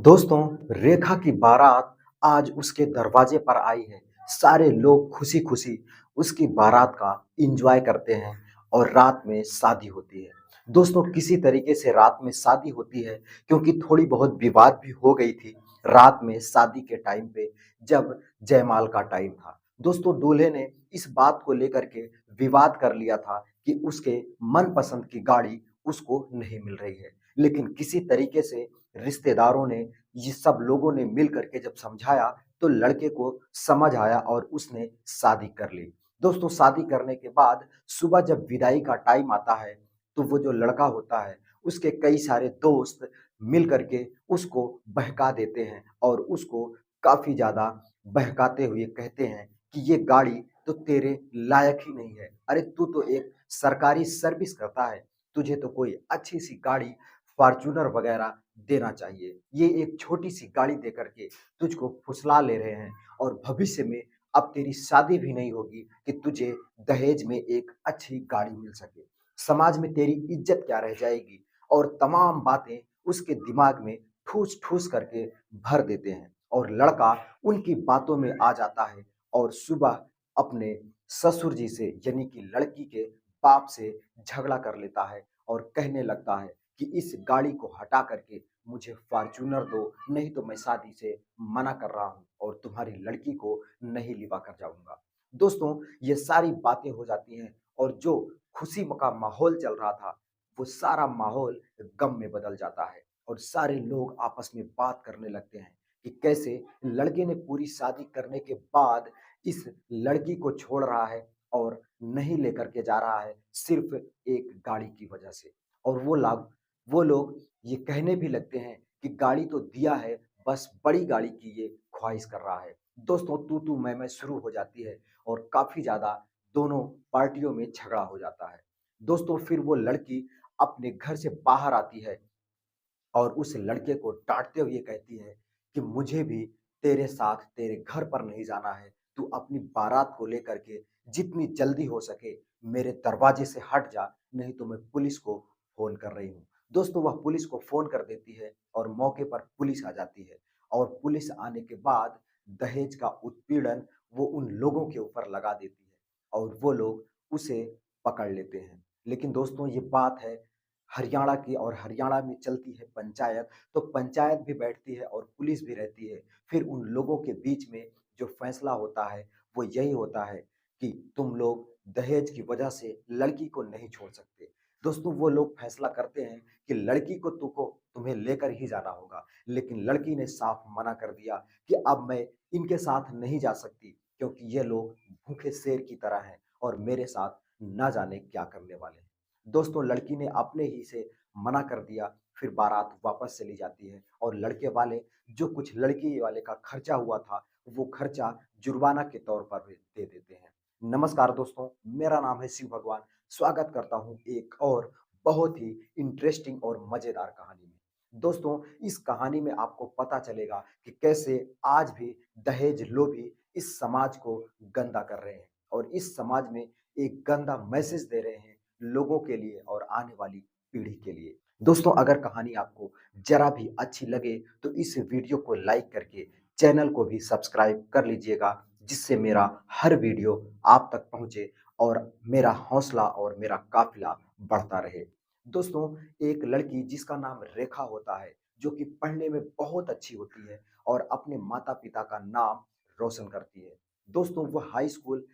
दोस्तों, रेखा की बारात आज उसके दरवाजे पर आई है। सारे लोग खुशी-खुशी उसकी बारात का एन्जॉय करते हैं और रात में शादी होती है। दोस्तों, किसी तरीके से रात में शादी होती है क्योंकि थोड़ी बहुत विवाद भी हो गई थी रात में शादी के टाइम पे जब जयमाल का टाइम था। दोस्तों, दूल्हे ने इस बात को लेकर के विवाद कर लिया था कि उसके मनपसंद की गाड़ी उसको नहीं मिल रही है। लेकिन किसी तरीके से रिश्तेदारों ने ये सब लोगों ने मिल करके जब समझाया तो लड़के को समझ आया और उसने शादी कर ली। दोस्तों, शादी करने के बाद सुबह जब विदाई का टाइम आता है तो वो जो लड़का होता है उसके कई सारे दोस्त मिल करके उसको बहका देते हैं और उसको काफी ज्यादा बहकाते हुए कहते हैं कि ये गाड़ी तो तेरे लायक ही नहीं है। अरे तू तो एक सरकारी सर्विस करता है, तुझे तो कोई अच्छी सी गाड़ी फॉर्च्यूनर वगैरह देना चाहिए। ये एक छोटी-सी गाड़ी देकर के तुझको फुसला ले रहे हैं और भविष्य में अब तेरी शादी भी नहीं होगी कि तुझे दहेज में एक अच्छी गाड़ी मिल सके। समाज में तेरी इज़्ज़त क्या रह जाएगी? और तमाम बातें उसके दिमाग में ठूस-ठूस करके भर देते हैं और लड़का उनकी बातों में आ जाता है और सुबह अपने ससुर जी से यानी कि लड़की के बाप से झगड़ा कर लेता है और कहने लगता है कि इस गाड़ी को हटा करके मुझे फॉर्च्यूनर दो, नहीं तो मैं शादी से मना कर रहा हूँ और तुम्हारी लड़की को नहीं लिवा कर जाऊँगा। दोस्तों, ये सारी बातें हो जाती हैं और जो खुशी का माहौल चल रहा था, वो सारा माहौल गम में बदल जाता है और सारे लोग आपस में बात करने लगते हैं कि कैसे लड़के ने पूरी शादी करने के बाद इस लड़की को छोड़ रहा है और नहीं लेकर के जा रहा है, सिर्फ़ एक गाड़ी की वजह से। और वो लोग ये कहने भी लगते हैं कि गाड़ी तो दिया है, बस बड़ी गाड़ी की ये ख्वाहिश कर रहा है। दोस्तों, तू-तू, मैं-मैं शुरू हो जाती है और काफ़ी ज़्यादा दोनों पार्टियों में झगड़ा हो जाता है। दोस्तों, फिर वो लड़की अपने घर से बाहर आती है और उस लड़के को डाँटते हुए कहती है कि मुझे भी तेरे साथ तेरे घर पर नहीं जाना है। तू अपनी बारात को लेकर के जितनी जल्दी हो सके मेरे दरवाजे से हट जा, नहीं तो मैं पुलिस को फ़ोन कर रही हूँ। दोस्तों, वह पुलिस को फ़ोन कर देती है और मौके पर पुलिस आ जाती है और पुलिस आने के बाद दहेज का उत्पीड़न वो उन लोगों के ऊपर लगा देती है और वो लोग उसे पकड़ लेते हैं। लेकिन दोस्तों, ये बात है हरियाणा की और हरियाणा में चलती है पंचायत, तो पंचायत भी बैठती है और पुलिस भी रहती है। फिर उन लोगों के बीच में जो फैसला होता है, वो यही होता है कि तुम लोग दहेज की वजह से लड़की को नहीं छोड़ सकते। दोस्तों, वो लोग फैसला करते हैं कि लड़की को तुम्हें लेकर ही जाना होगा, लेकिन लड़की ने साफ मना कर दिया कि अब मैं इनके साथ नहीं जा सकती क्योंकि ये लोग भूखे शेर की तरह हैं और मेरे साथ ना जाने क्या करने वाले हैं। दोस्तों, लड़की ने अपने ही से मना कर दिया, फिर बारात वापस चली जाती है और लड़के वाले जो कुछ लड़की वाले का खर्चा हुआ था, वो खर्चा जुर्माना के तौर पर भी दे देते हैं। नमस्कार दोस्तों, मेरा नाम है शिव भगवान, स्वागत करता हूँ एक और बहुत ही इंटरेस्टिंग और मज़ेदार कहानी में। दोस्तों, इस कहानी में आपको पता चलेगा कि कैसे आज भी दहेज लोभी इस समाज को गंदा कर रहे हैं और इस समाज में एक गंदा मैसेज दे रहे हैं लोगों के लिए और आने वाली पीढ़ी के लिए। दोस्तों, अगर कहानी आपको ज़रा भी अच्छी लगे तो इस वीडियो को लाइक करके चैनल को भी सब्सक्राइब कर लीजिएगा, जिससे मेरा हर वीडियो आप तक पहुँचे और मेरा हौसला और मेरा काफ़िला बढ़ता रहे। दोस्तों, एक लड़की जिसका नाम रेखा होता है, जो कि पढ़ने में बहुत अच्छी होती है और अपने माता-पिता का नाम रोशन करती है। दोस्तों, वो high school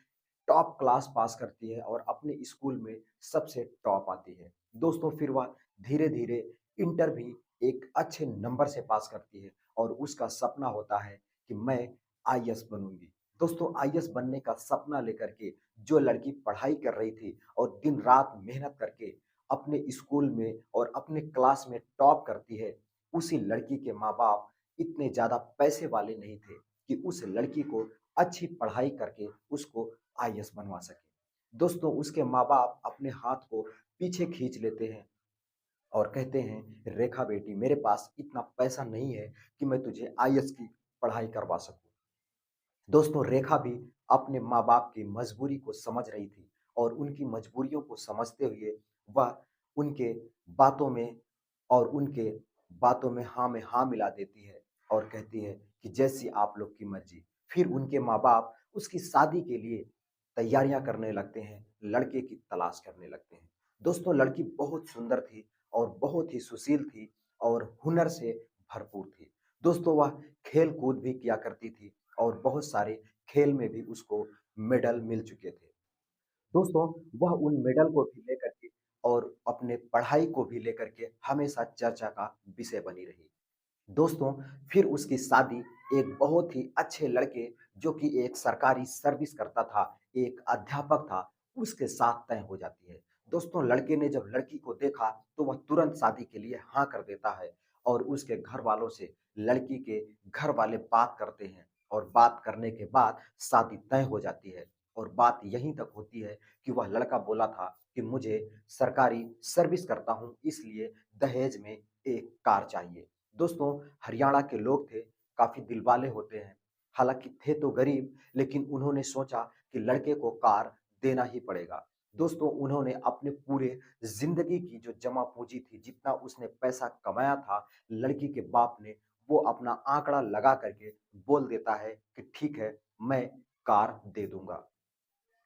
top class pass करती है और अपने स्कूल में सबसे टॉप आती है। दोस्तों, फिर वह धीरे-धीरे इंटर भी एक अच्छे नंबर से पास करती है और उसका सपना होता है कि मैं आईएएस बनूँगी। दोस्तों, आईएएस बनने का सपना लेकर के जो लड़की पढ़ाई कर रही थी और दिन-रात मेहनत करके अपने स्कूल में और अपने क्लास में टॉप करती है, उसी लड़की के माँ-बाप इतने ज़्यादा पैसे वाले नहीं थे कि उस लड़की को अच्छी पढ़ाई करके उसको आईएएस बनवा सके। दोस्तों, उसके माँ-बाप अपने हाथ को पीछे खींच लेते हैं और कहते हैं, "रेखा बेटी, मेरे पास इतना पैसा नहीं है कि मैं तुझे आईएएस की पढ़ाई करवा सकूँ।" दोस्तों, रेखा भी अपने माँ-बाप की मजबूरी को समझ रही थी और उनकी मजबूरियों को समझते हुए वह उनके बातों में उनके बातों में हाँ मिला देती है और कहती है कि जैसी आप लोग की मर्जी। फिर उनके माँ-बाप उसकी शादी के लिए तैयारियां करने लगते हैं, लड़के की तलाश करने लगते हैं। दोस्तों लड़की बहुत सुंदर थी और बहुत ही सुशील थी और हुनर से भरपूर थी। दोस्तों वह खेल-कूद भी किया करती थी और बहुत सारे खेल में भी उसको मेडल मिल चुके थे। दोस्तों, वह उन मेडल को भी लेकर के और अपने पढ़ाई को भी लेकर के हमेशा चर्चा का विषय बनी रही। दोस्तों, फिर उसकी शादी एक बहुत ही अच्छे लड़के जो कि एक सरकारी सर्विस करता था, एक अध्यापक था, उसके साथ तय हो जाती है। दोस्तों, लड़के ने जब लड़की को देखा, तो वह तुरंत शादी के लिए हाँ कर देता है और उसके घरवालों से लड़की के घरवाले बात करते हैं और बात करने के बाद शादी तय हो जाती है और बात यहीं तक होती है कि वह लड़का बोला था कि मुझे सरकारी सर्विस करता हूँ, इसलिए दहेज में एक कार चाहिए। दोस्तों, हरियाणा के लोग थे, काफ़ी दिलवाले होते हैं। हालाँकि थे तो गरीब, लेकिन उन्होंने सोचा कि लड़के को कार देना ही पड़ेगा। दोस्तों, उन्होंने अपने पूरे ज़िंदगी की जो जमा पूँजी थी, जितना उसने पैसा कमाया था, लड़की के बाप ने वो अपना आँकड़ा लगा कर के बोल देता है कि ठीक है, मैं कार दे दूँगा।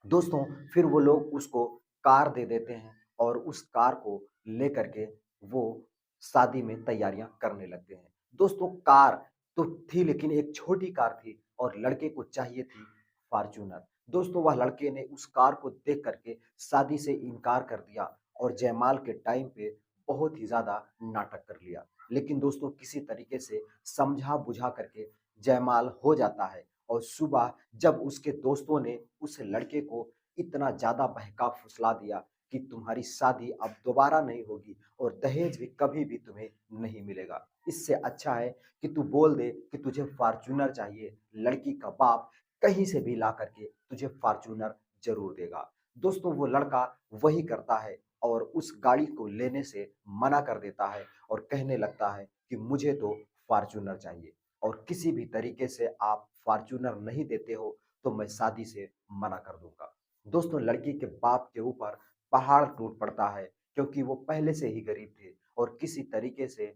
दोस्तों, फिर वो लोग उसको कार दे देते हैं और उस कार को लेकर के वो शादी में तैयारियां करने लगते हैं। दोस्तों, कार तो थी लेकिन एक छोटी कार थी और लड़के को चाहिए थी फॉर्च्यूनर। दोस्तों, वह लड़के ने उस कार को देख करके शादी से इनकार कर दिया और जयमाल के टाइम पे बहुत ही ज़्यादा नाटक कर लिया। लेकिन दोस्तों, किसी तरीके से समझा-बुझा करके जयमाल हो जाता है और सुबह जब उसके दोस्तों ने उस लड़के को इतना ज़्यादा बहका-फुसला दिया कि तुम्हारी शादी अब दोबारा नहीं होगी और दहेज भी कभी भी तुम्हें नहीं मिलेगा। इससे अच्छा है कि तू बोल दे कि तुझे फॉर्च्यूनर चाहिए, लड़की का बाप कहीं से भी ला करके तुझे फॉर्च्यूनर ज़रूर देगा। दोस्तों, वो लड़का वही करता है और उस गाड़ी को लेने से मना कर देता है और कहने लगता है कि मुझे तो फॉर्च्यूनर चाहिए और किसी भी तरीके से आप फॉर्च्यूनर नहीं देते हो, तो मैं शादी से मना कर दूँगा। दोस्तों, लड़की के बाप के ऊपर पहाड़ टूट पड़ता है क्योंकि वो पहले से ही गरीब थे और किसी तरीके से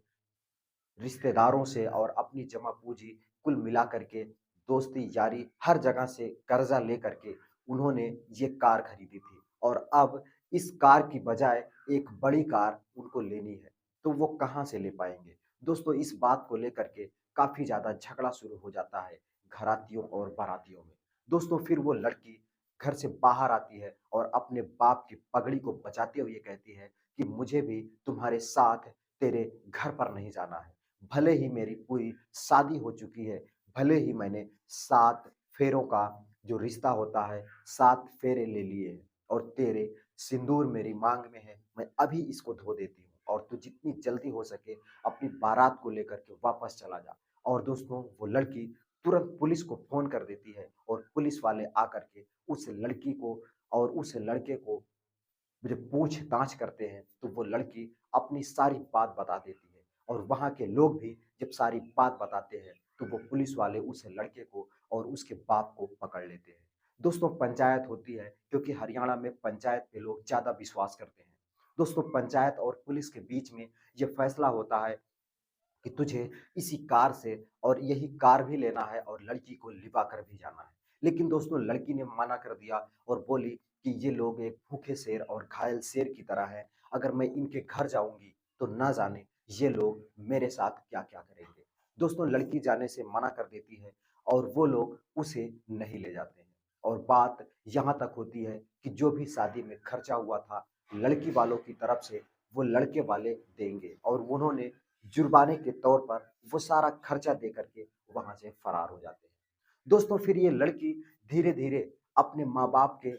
रिश्तेदारों से और अपनी जमा पूँजी कुल मिला कर के दोस्ती यारी हर जगह से कर्जा लेकर के उन्होंने ये कार खरीदी थी और अब इस कार की बजाय एक बड़ी कार उनको लेनी है, तो वो कहाँ से ले पाएँगे? दोस्तों, इस बात को लेकर के काफ़ी ज़्यादा झगड़ा शुरू हो जाता है घरातियों और बारातियों में। दोस्तों, फिर वो लड़की घर से बाहर आती है और अपने बाप की पगड़ी को बचाते हुए कहती है कि मुझे भी तुम्हारे साथ तेरे घर पर नहीं जाना है। भले ही मेरी पूरी शादी हो चुकी है, भले ही मैंने 7 फेरों का जो रिश्ता होता है, 7 फेरे ले लिए हैं और तेरे सिंदूर मेरी माँग में है, मैं अभी इसको धो देती हूँ और तू जितनी जल्दी हो सके अपनी बारात को लेकर के वापस चला जा। और दोस्तों, वो लड़की तुरंत पुलिस को फ़ोन कर देती है और पुलिस वाले आकर के उस लड़की को और उस लड़के को जब पूछताछ करते हैं, तो वो लड़की अपनी सारी बात बता देती है और वहाँ के लोग भी जब सारी बात बताते हैं, तो वो पुलिस वाले उस लड़के को और उसके बाप को पकड़ लेते हैं। दोस्तों, पंचायत होती है क्योंकि हरियाणा में पंचायत पे लोग ज़्यादा विश्वास करते हैं। दोस्तों, पंचायत और पुलिस के बीच में ये फैसला होता है कि तुझे इसी कार से और यही कार भी लेना है और लड़की को लिवा कर भी जाना है। लेकिन दोस्तों, लड़की ने मना कर दिया और बोली कि ये लोग एक भूखे शेर और घायल शेर की तरह हैं। अगर मैं इनके घर जाऊँगी तो ना जाने ये लोग मेरे साथ क्या-क्या करेंगे। दोस्तों, लड़की जाने से मना कर देती है और वो लोग उसे नहीं ले जाते हैं और बात यहाँ तक होती है कि जो भी शादी में खर्चा हुआ था, लड़की वालों की तरफ से वो लड़के वाले देंगे और उन्होंने जुर्माने के तौर पर वो सारा खर्चा दे करके वहाँ से फरार हो जाते हैं। दोस्तों, फिर ये लड़की धीरे-धीरे अपने माँ-बाप के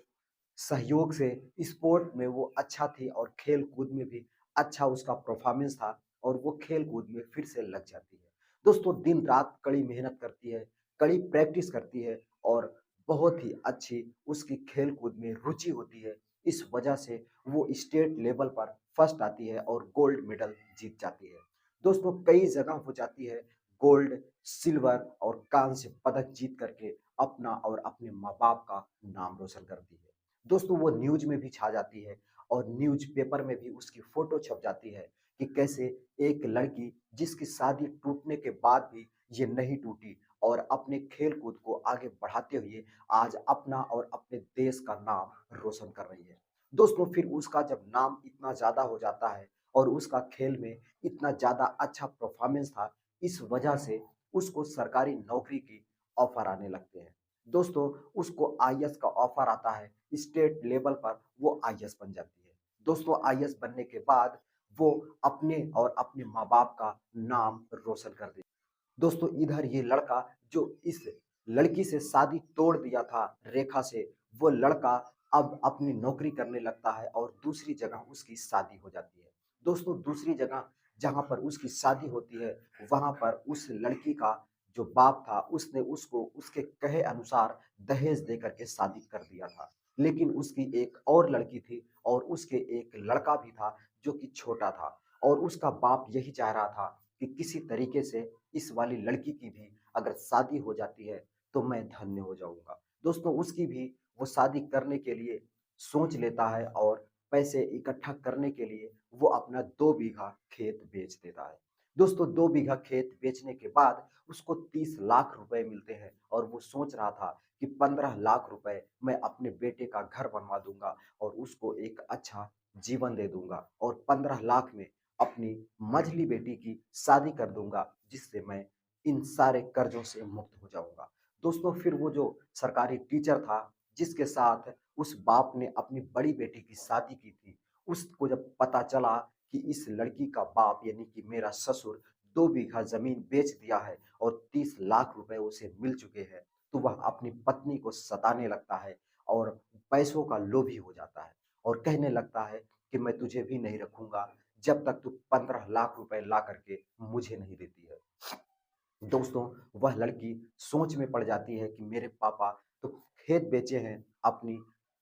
सहयोग से स्पोर्ट में वो अच्छा थी और खेल-कूद में भी अच्छा उसका परफ़ॉर्मेंस था और वो खेल-कूद में फिर से लग जाती है। दोस्तों, दिन-रात कड़ी मेहनत करती है, कड़ी प्रैक्टिस करती है और बहुत ही अच्छी उसकी खेल-कूद में रुचि होती है। इस वजह से वो स्टेट लेवल पर फर्स्ट आती है और गोल्ड मेडल जीत जाती है। दोस्तों, कई जगह वो जाती है, गोल्ड, सिल्वर और कांस्य पदक जीत करके अपना और अपने माँ-बाप का नाम रोशन करती है। दोस्तों, वो न्यूज़ में भी छा जाती है और न्यूज़ पेपर में भी उसकी फ़ोटो छप जाती है कि कैसे एक लड़की जिसकी शादी टूटने के बाद भी ये नहीं टूटी और अपने खेल-कूद को आगे बढ़ाते हुए आज अपना और अपने देश का नाम रोशन कर रही है। दोस्तों फिर उसका जब नाम इतना ज़्यादा हो जाता है और उसका खेल में इतना ज़्यादा अच्छा परफ़ॉर्मेंस था, इस वजह से उसको सरकारी नौकरी की ऑफ़र आने लगते हैं। दोस्तों उसको आईएएस का ऑफ़र आता है, स्टेट लेवल पर वो आईएएस बन जाती है। दोस्तों आईएएस बनने के बाद वो अपने और अपने माँ-बाप का नाम रोशन कर देती है। दोस्तों इधर ये लड़का जो इस लड़की से शादी तोड़ दिया था रेखा से, वो लड़का अब अपनी नौकरी करने लगता है और दूसरी जगह उसकी शादी हो जाती है। दोस्तों दूसरी जगह जहाँ पर उसकी शादी होती है, वहाँ पर उस लड़की का जो बाप था, उसने उसको उसके कहे अनुसार दहेज देकर के शादी कर दिया था। लेकिन उसकी एक और लड़की थी और उसके एक लड़का भी था जो कि छोटा था और उसका बाप यही चाह रहा था कि किसी तरीके से इस वाली लड़की की भी अगर शादी हो जाती है तो मैं धन्य हो जाऊँगा। दोस्तों उसकी भी वो शादी करने के लिए सोच लेता है और पैसे इकट्ठा करने के लिए वो अपना 2 बीघा खेत बेच देता है। दोस्तों 2 बीघा खेत बेचने के बाद उसको 30 लाख रुपए मिलते हैं और वो सोच रहा था कि 15 लाख रुपए मैं अपने बेटे का घर बनवा दूँगा और उसको एक अच्छा जीवन दे दूँगा और 15 लाख में अपनी मझली बेटी की शादी कर दूँगा, जिससे मैं इन सारे कर्ज़ों से मुक्त हो जाऊँगा। दोस्तों फिर वो जो सरकारी टीचर था, जिसके साथ उस बाप ने अपनी बड़ी बेटी की शादी की थी, उसको जब पता चला कि इस लड़की का बाप यानी कि मेरा ससुर 2 बीघा ज़मीन बेच दिया है और 30 लाख रुपए उसे मिल चुके हैं, तो वह अपनी पत्नी को सताने लगता है और पैसों का लोभी हो जाता है और कहने लगता है कि मैं तुझे भी नहीं रखूँगा जब तक तू 15 लाख रुपए ला करके मुझे नहीं देती है। दोस्तों, वह लड़की सोच में पड़ जाती है कि मेरे पापा तो खेत बेचे हैं अपनी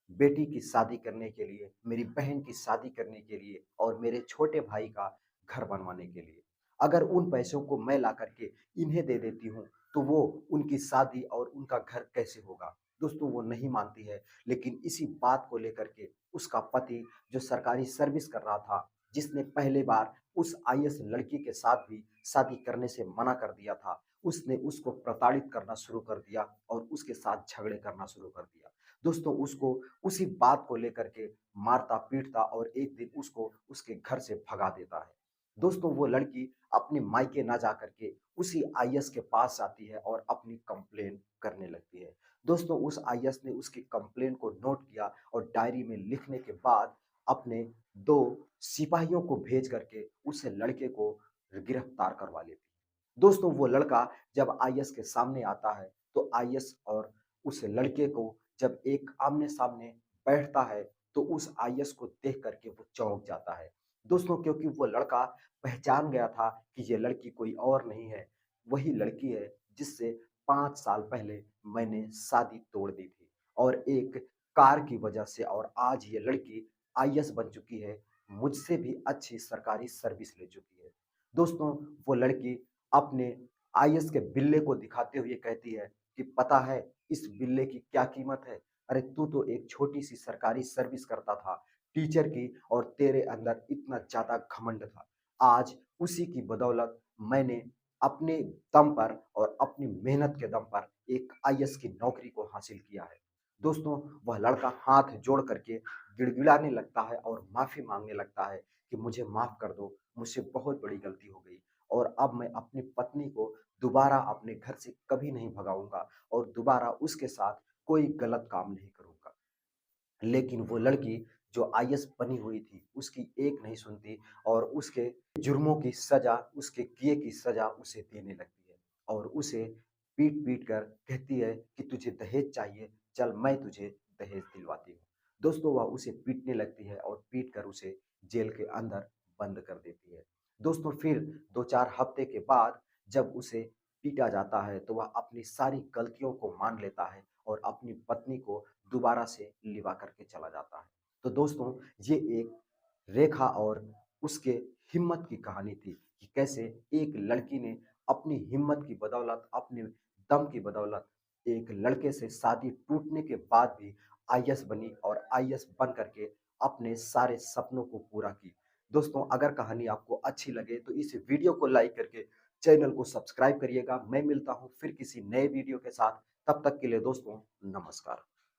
बेटी की शादी करने के लिए, मेरी बहन की शादी करने के लिए और मेरे छोटे भाई का घर बनवाने के लिए। अगर उन पैसों को मैं ला करके इन्हें दे देती हूँ, तो वो उनकी शादी और उनका घर कैसे होगा? दोस्तों, वो नहीं मानती है, लेकिन इसी बात को लेकर के उसका पति जो सरकारी सर्विस कर रहा था, जिसने पहली बार उस आईएएस लड़की के साथ भी शादी करने से मना कर दिया था, उसने उसको प्रताड़ित करना शुरू कर दिया और उसके साथ झगड़े करना शुरू कर दिया। दोस्तों उसको उसी बात को लेकर के मारता-पीटता और एक दिन उसको उसके घर से भगा देता है। दोस्तों वो लड़की अपने मायके ना जाकर के उसी आईएएस के पास जाती है और अपनी कंप्लेन करने लगती है। दोस्तों उस आईएएस ने उसकी कंप्लेन को नोट किया और डायरी में लिखने के बाद अपने 2 सिपाहियों को भेज करके उस लड़के को गिरफ्तार करवा लेती है। दोस्तों वो लड़का जब आईएएस के सामने आता है, तो आईएएस और उस लड़के को जब एक आमने-सामने बैठता है, तो उस आईएएस को देख कर के वो चौंक जाता है। दोस्तों क्योंकि वो लड़का पहचान गया था कि ये लड़की कोई और नहीं है, वही लड़की है जिससे 5 साल पहले मैंने शादी तोड़ दी थी और एक कार की वजह से और आज ये लड़की आईएएस बन चुकी है, मुझसे भी अच्छी सरकारी सर्विस ले चुकी है। दोस्तों वो लड़की अपने आईएएस के बिल्ले को दिखाते हुए कहती है कि पता है इस बिल्ले की क्या कीमत है? अरे तू तो एक छोटी-सी सरकारी सर्विस करता था, टीचर की और तेरे अंदर इतना ज़्यादा घमंड था। आज उसी की बदौलत मैंने अपने दम पर और अपनी मेहनत के दम पर एक आईएएस की नौकरी को हासिल किया है। दोस्तों वह लड़का हाथ जोड़ करके गिड़गिड़ाने लगता है और माफ़ी माँगने लगता है कि मुझे माफ़ कर दो, मुझसे बहुत बड़ी गलती हो गई और अब मैं अपनी पत्नी को दोबारा अपने घर से कभी नहीं भगाऊँगा और दोबारा उसके साथ कोई गलत काम नहीं करूँगा। लेकिन वो लड़की जो आईएएस बनी हुई थी, उसकी एक नहीं सुनती और उसके जुर्मों की सज़ा, उसके किए की सज़ा उसे देने लगती है और उसे पीट-पीट कर कहती है कि तुझे दहेज चाहिए, चल मैं तुझे दहेज दिलवाती हूँ। दोस्तों वह उसे पीटने लगती है और पीट कर उसे जेल के अंदर बंद कर देती है। दोस्तों फिर 2-4 हफ्ते के बाद जब उसे पीटा जाता है, तो वह अपनी सारी गलतियों को मान लेता है और अपनी पत्नी को दोबारा से लिवा करके चला जाता है। तो दोस्तों ये एक रेखा और उसके हिम्मत की कहानी थी कि कैसे एक लड़की ने अपनी हिम्मत की बदौलत, अपने दम की बदौलत एक लड़के से शादी टूटने के बाद भी आईएएस बनी और आईएएस बन करके अपने सारे सपनों को पूरा की। दोस्तों अगर कहानी आपको अच्छी लगे तो इस वीडियो को लाइक करके चैनल को सब्सक्राइब करिएगा। मैं मिलता हूँ फिर किसी नए वीडियो के साथ, तब तक के लिए दोस्तों नमस्कार।